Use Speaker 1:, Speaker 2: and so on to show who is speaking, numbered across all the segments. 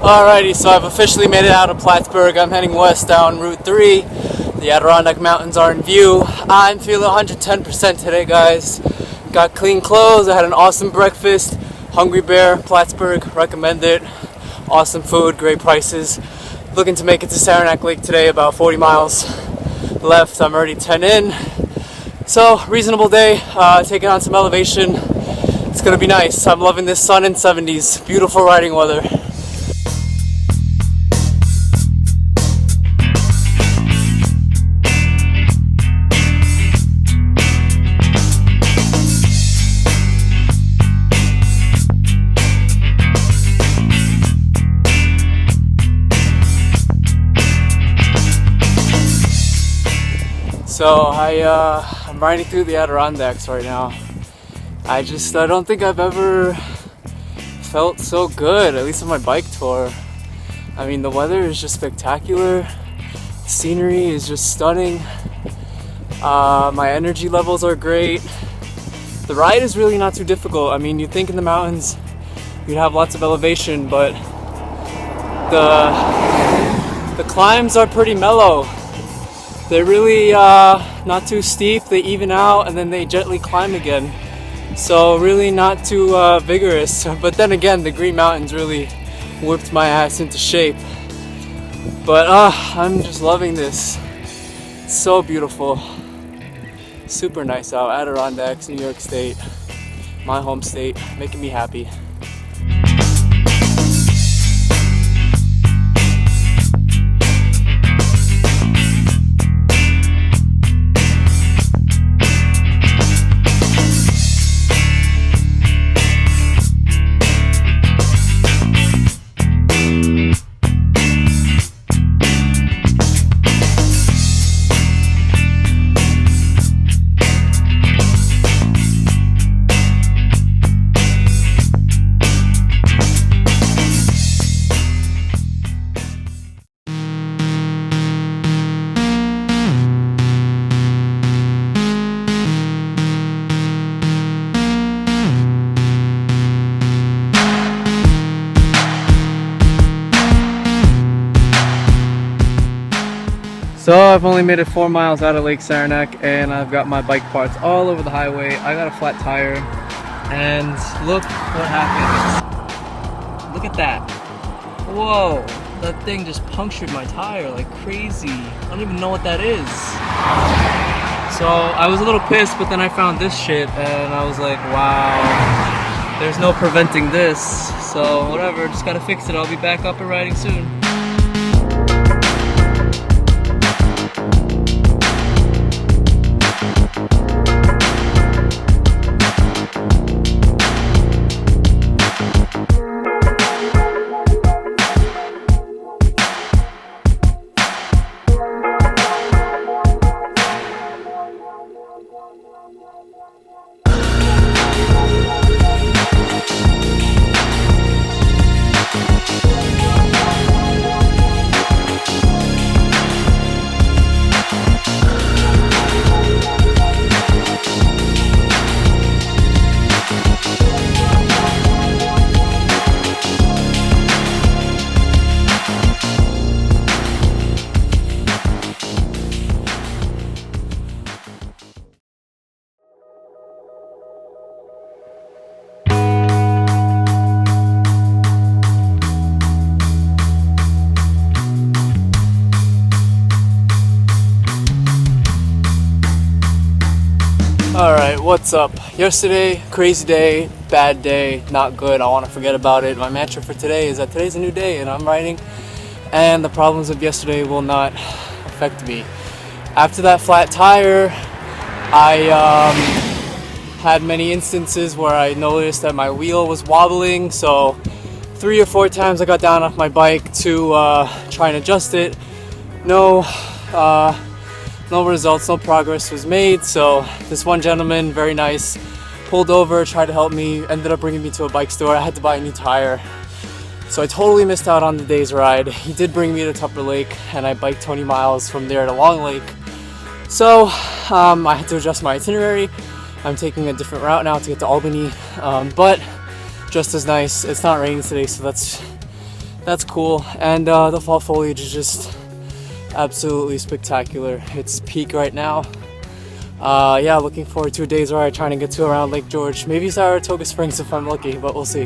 Speaker 1: Alrighty, so I've officially made it out of Plattsburgh. I'm heading west down Route 3. The Adirondack Mountains are in view. I'm feeling 110% today, guys. Got clean clothes, I had an awesome breakfast. Hungry Bear, Plattsburgh, recommend it. Awesome food, great prices. Looking to make it to Saranac Lake today, about 40 miles left. I'm already 10 in. So, reasonable day, taking on some elevation. It's gonna be nice. I'm loving this sun and 70s. Beautiful riding weather. So I'm riding through the Adirondacks right now. I don't think I've ever felt so good, at least on my bike tour. I mean, the weather is just spectacular. The scenery is just stunning. My energy levels are great. The ride is really not too difficult. I mean, you'd think in the mountains you'd have lots of elevation, but the climbs are pretty mellow. They're really not too steep, they even out and then they gently climb again. So really not too vigorous. But then again, the Green Mountains really whipped my ass into shape. But I'm just loving this. It's so beautiful. Super nice out. Adirondacks, New York State. My home state, making me happy. So I've only made it 4 miles out of Lake Saranac and I've got my bike parts all over the highway. I got a flat tire and look what happened. Look at that. Whoa, that thing just punctured my tire like crazy. I don't even know what that is. So I was a little pissed, but then I found this shit and I was like, wow, there's no preventing this. So whatever, just gotta fix it. I'll be back up and riding soon. Alright, what's up? Yesterday, crazy day, bad day, not good, I want to forget about it. My mantra for today is that today's a new day and I'm riding and the problems of yesterday will not affect me. After that flat tire, I had many instances where I noticed that my wheel was wobbling, so 3 or 4 times I got down off my bike to try and adjust it. No results, no progress was made, so this one gentleman, very nice, pulled over, tried to help me, ended up bringing me to a bike store. I had to buy a new tire. So I totally missed out on the day's ride. He did bring me to Tupper Lake, and I biked 20 miles from there to Long Lake. So I had to adjust my itinerary. I'm taking a different route now to get to Albany, but just as nice. It's not raining today, so that's that's cool. And the fall foliage is just absolutely spectacular. It's peak right now. Yeah, looking forward to a day's ride trying to get to around Lake George. Maybe Saratoga Springs if I'm lucky, but we'll see.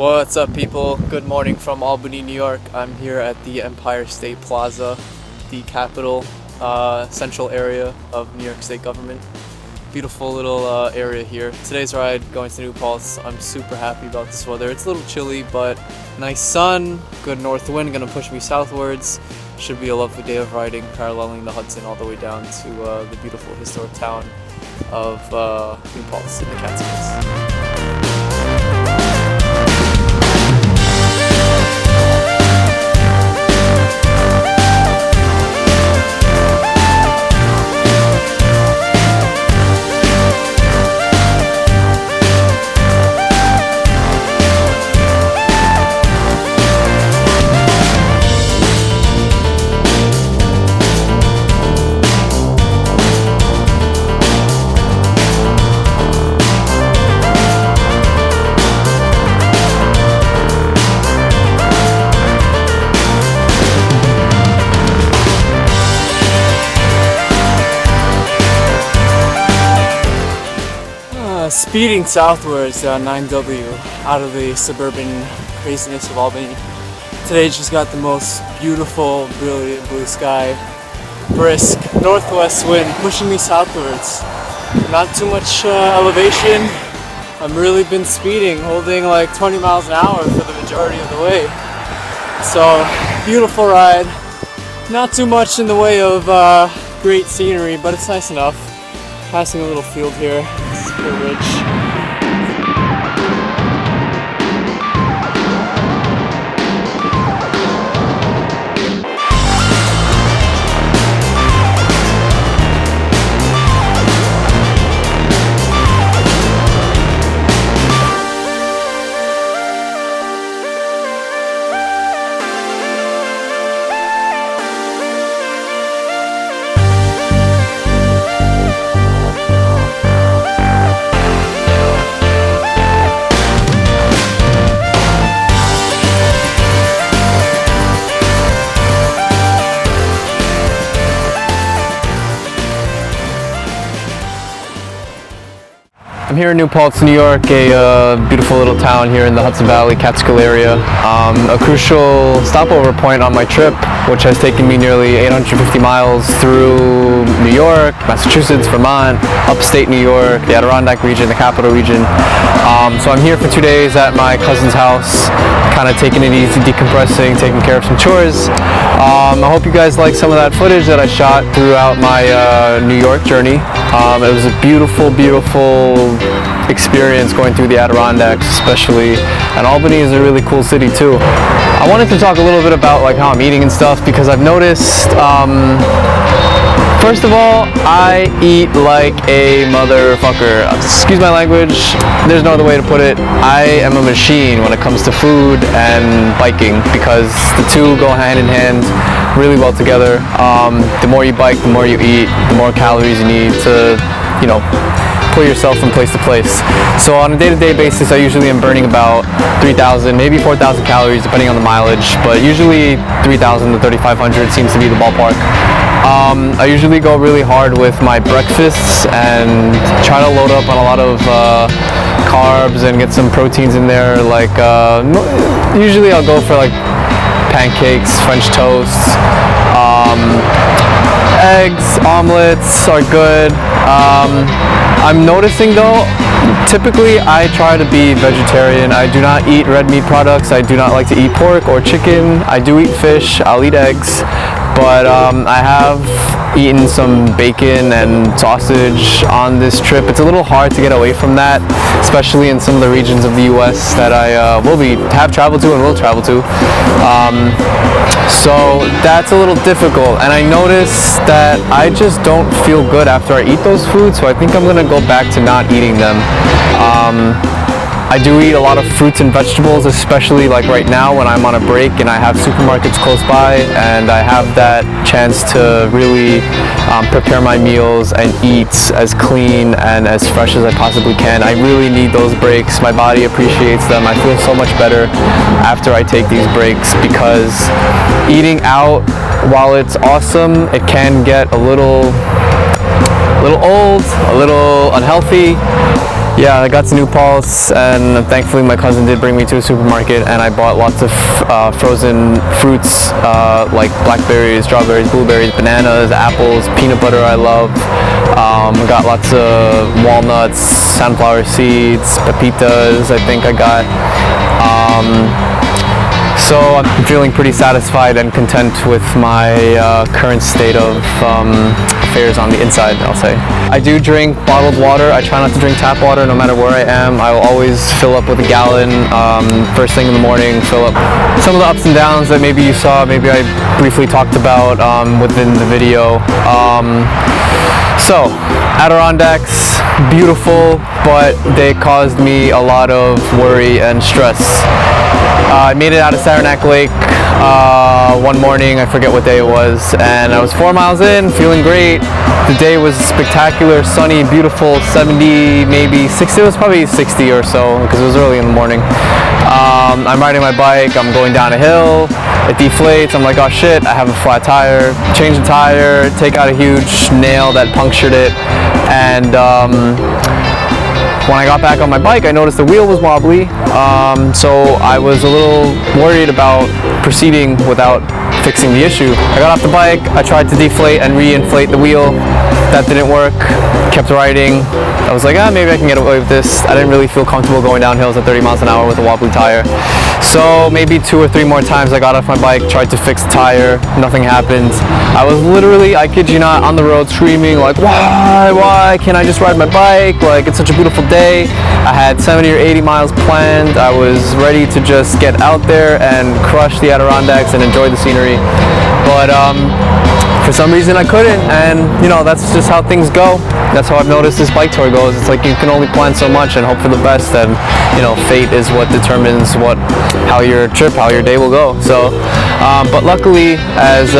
Speaker 1: What's up, people? Good morning from Albany, New York. I'm here at the Empire State Plaza, the capital, central area of New York State government. Beautiful little area here. Today's ride going to New Paltz. I'm super happy about this weather. It's a little chilly, but nice sun, good north wind, gonna push me southwards. Should be a lovely day of riding, paralleling the Hudson all the way down to the beautiful historic town of New Paltz in the Catskills. speeding southwards down 9W out of the suburban craziness of Albany. Today just got the most beautiful, brilliant blue sky, brisk northwest wind pushing me southwards. Not too much elevation. I've really been speeding, holding like 20 miles an hour for the majority of the way. So, beautiful ride. Not too much in the way of great scenery, but it's nice enough. Passing a little field here. It's pretty rich. I'm here in New Paltz, New York, a beautiful little town here in the Hudson Valley, Catskill area. A crucial stopover point on my trip, which has taken me nearly 850 miles through New York, Massachusetts, Vermont, Upstate New York, the Adirondack region, the Capital region. So I'm here for 2 days at my cousin's house, kind of taking it easy, decompressing, taking care of some chores. I hope you guys like some of that footage that I shot throughout my New York journey. It was a beautiful, beautiful experience going through the Adirondacks especially, and Albany is a really cool city too. I wanted to talk a little bit about like how I'm eating and stuff, because I've noticed, first of all, I eat like a motherfucker. Excuse my language, there's no other way to put it. I am a machine when it comes to food and biking, because the two go hand in hand really well together. The more you bike, the more you eat, the more calories you need to, you know, pull yourself from place to place. So on a day-to-day basis, I usually am burning about 3,000, maybe 4,000 calories depending on the mileage, but usually 3,000 to 3,500 seems to be the ballpark. I usually go really hard with my breakfasts and try to load up on a lot of carbs and get some proteins in there. Like usually I'll go for like pancakes, French toast, eggs, omelets are good. I'm noticing though, typically I try to be vegetarian. I do not eat red meat products. I do not like to eat pork or chicken. I do eat fish, I'll eat eggs, but I have eaten some bacon and sausage on this trip. It's a little hard to get away from that, especially in some of the regions of the US that I have traveled to and will travel to. So that's a little difficult, and I notice that I just don't feel good after I eat those foods, so I think I'm gonna go back to not eating them. I do eat a lot of fruits and vegetables, especially like right now when I'm on a break and I have supermarkets close by and I have that chance to really prepare my meals and eat as clean and as fresh as I possibly can. I really need those breaks. My body appreciates them. I feel so much better after I take these breaks, because eating out, while it's awesome, it can get a little old, a little unhealthy. Yeah, I got to New Paltz, and thankfully my cousin did bring me to a supermarket, and I bought lots of frozen fruits like blackberries, strawberries, blueberries, bananas, apples, peanut butter I love. Got lots of walnuts, sunflower seeds, pepitas I think I got. So I'm feeling pretty satisfied and content with my current state of affairs on the inside, I'll say. I do drink bottled water. I try not to drink tap water no matter where I am. I will always fill up with a gallon first thing in the morning, fill up. Some of the ups and downs that maybe you saw, maybe I briefly talked about within the video. So, Adirondacks, beautiful, but they caused me a lot of worry and stress. I made it out of Saranac Lake one morning, I forget what day it was, and I was 4 miles in, feeling great. The day was spectacular, sunny, beautiful, 70, maybe 60, it was probably 60 or so, because it was early in the morning. I'm riding my bike, I'm going down a hill, it deflates, I'm like, oh shit, I have a flat tire. Change the tire, take out a huge nail that punctured it, and
Speaker 2: when I got back on my bike, I noticed the wheel was wobbly, so I was a little worried about proceeding without fixing the issue. I got off the bike, I tried to deflate and re-inflate the wheel. That didn't work, kept riding. I was like, maybe I can get away with this. I didn't really feel comfortable going down hills at 30 miles an hour with a wobbly tire. So maybe 2 or 3 more times I got off my bike, tried to fix the tire, nothing happened. I was literally, I kid you not, on the road screaming like, why can't I just ride my bike? Like, it's such a beautiful day. I had 70 or 80 miles planned. I was ready to just get out there and crush the Adirondacks and enjoy the scenery. But for some reason I couldn't, and you know, that's just how things go. That's how I've noticed this bike tour goes. It's like you can only plan so much and hope for the best, and you know, fate is what determines how your trip, how your day will go. So but luckily, as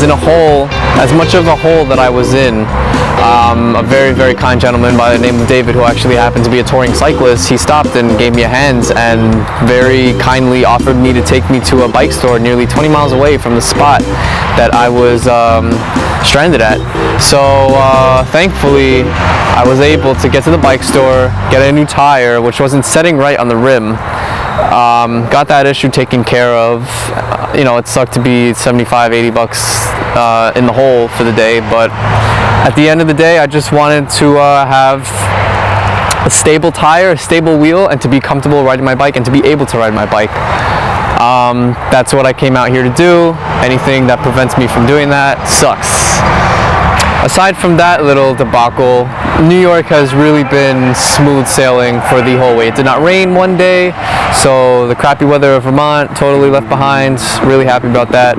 Speaker 2: in a hole, as much of a hole that I was in, a very, very kind gentleman by the name of David, who actually happened to be a touring cyclist, he stopped and gave me a hand and very kindly offered me to take me to a bike store nearly 20 miles away from the spot that I was stranded at. So thankfully I was able to get to the bike store, get a new tire which wasn't setting right on the rim. Got that issue taken care of. You know, it sucked to be 75, 80 bucks in the hole for the day, but at the end of the day, I just wanted to have a stable tire, a stable wheel, and to be comfortable riding my bike and to be able to ride my bike. That's what I came out here to do. Anything that prevents me from doing that sucks. Aside from that little debacle, New York has really been smooth sailing for the whole way. It did not rain one day, so the crappy weather of Vermont totally left behind. Really happy about that.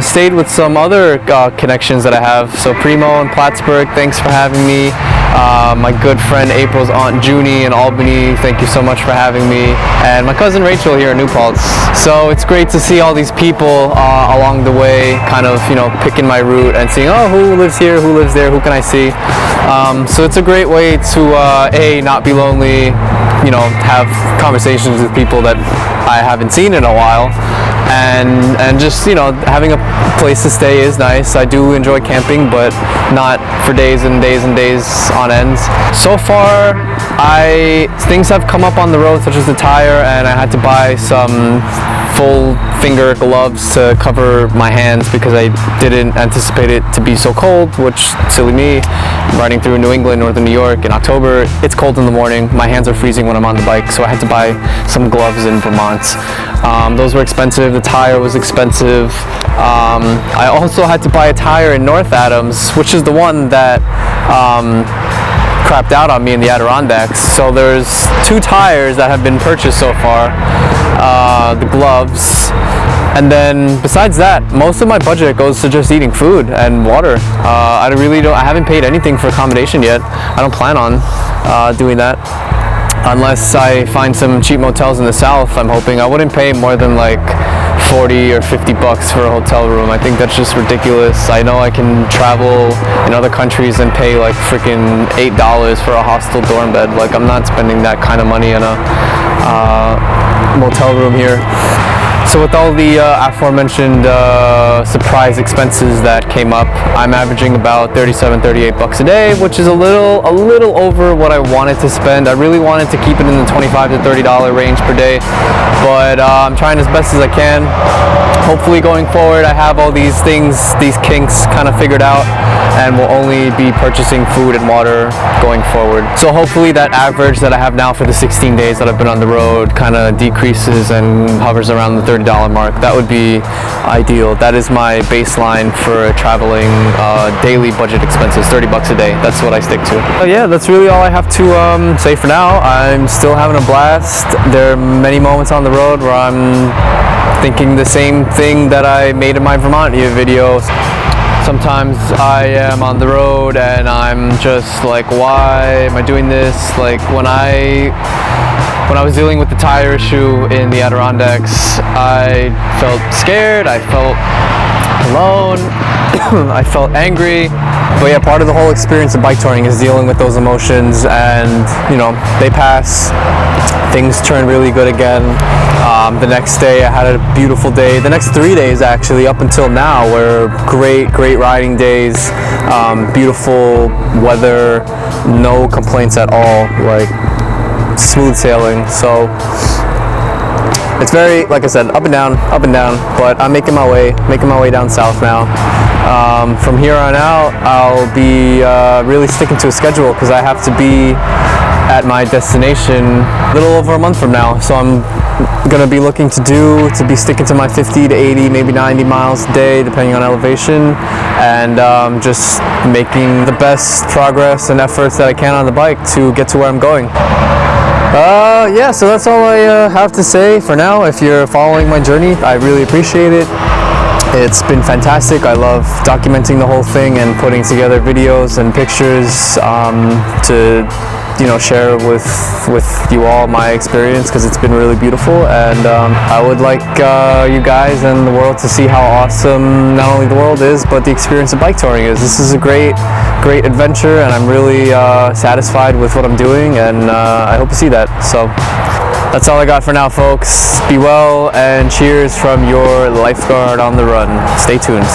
Speaker 2: Stayed with some other connections that I have. So Primo in Plattsburgh, thanks for having me. My good friend April's aunt Junie in Albany, thank you so much for having me. And my cousin Rachel here in New Paltz. So it's great to see all these people along the way, kind of, you know, picking my route and seeing, oh, who lives here, who lives there, who can I see? So it's a great way to not be lonely, you know, have conversations with people that I haven't seen in a while. And just, you know, having a place to stay is nice. I do enjoy camping, but not for days and days and days on end. So far, things have come up on the road, such as the tire, and I had to buy some full finger gloves to cover my hands because I didn't anticipate it to be so cold, which, silly me, I'm riding through New England, northern New York in October. It's cold in the morning. My hands are freezing when I'm on the bike, so I had to buy some gloves in Vermont. Those were expensive. The tire was expensive. I also had to buy a tire in North Adams, which is the one that crapped out on me in the Adirondacks. So there's 2 tires that have been purchased so far, the gloves, and then besides that, most of my budget goes to just eating food and water. I haven't paid anything for accommodation yet. I don't plan on doing that unless I find some cheap motels in the south. I'm hoping I wouldn't pay more than like 40 or 50 bucks for a hotel room. I think that's just ridiculous. I know I can travel in other countries and pay like freaking $8 for a hostel dorm bed. Like, I'm not spending that kind of money on a motel room here. So with all the aforementioned surprise expenses that came up, I'm averaging about 37, 38 bucks a day, which is a little over what I wanted to spend. I really wanted to keep it in the $25 to $30 range per day, but I'm trying as best as I can. Hopefully going forward, I have all these things, these kinks kind of figured out, and will only be purchasing food and water going forward. So hopefully that average that I have now for the 16 days that I've been on the road kind of decreases and hovers around the $30 mark. That would be ideal. That is my baseline for traveling daily budget expenses, 30 bucks a day. That's what I stick to. Yeah, that's really all I have to say for now. I'm still having a blast. There are many moments on the road where I'm thinking the same thing that I made in my Vermont video. Sometimes I am on the road and I'm just like, why am I doing this? Like when I was dealing with the tire issue in the Adirondacks, I felt scared, I felt alone, I felt angry. But yeah, part of the whole experience of bike touring is dealing with those emotions, and you know, they pass. Things turn really good again. The next day I had a beautiful day. The next 3 days actually up until now were great riding days. Beautiful weather, no complaints at all, like smooth sailing. So it's very, like I said, up and down, but I'm making my way down south now. From here on out, I'll be really sticking to a schedule because I have to be at my destination a little over a month from now. So I'm gonna be looking to be sticking to my 50 to 80, maybe 90 miles a day, depending on elevation, and just making the best progress and efforts that I can on the bike to get to where I'm going. Yeah, so that's all I have to say for now. If you're following my journey, I really appreciate it. It's been fantastic. I love documenting the whole thing and putting together videos and pictures to share with you all my experience, because it's been really beautiful, and I would like you guys and the world to see how awesome not only the world is, but the experience of bike touring is. This is a great adventure, and I'm really satisfied with what I'm doing, and I hope to see that. So that's all I got for now, folks. Be well, and cheers from your lifeguard on the run. Stay tuned.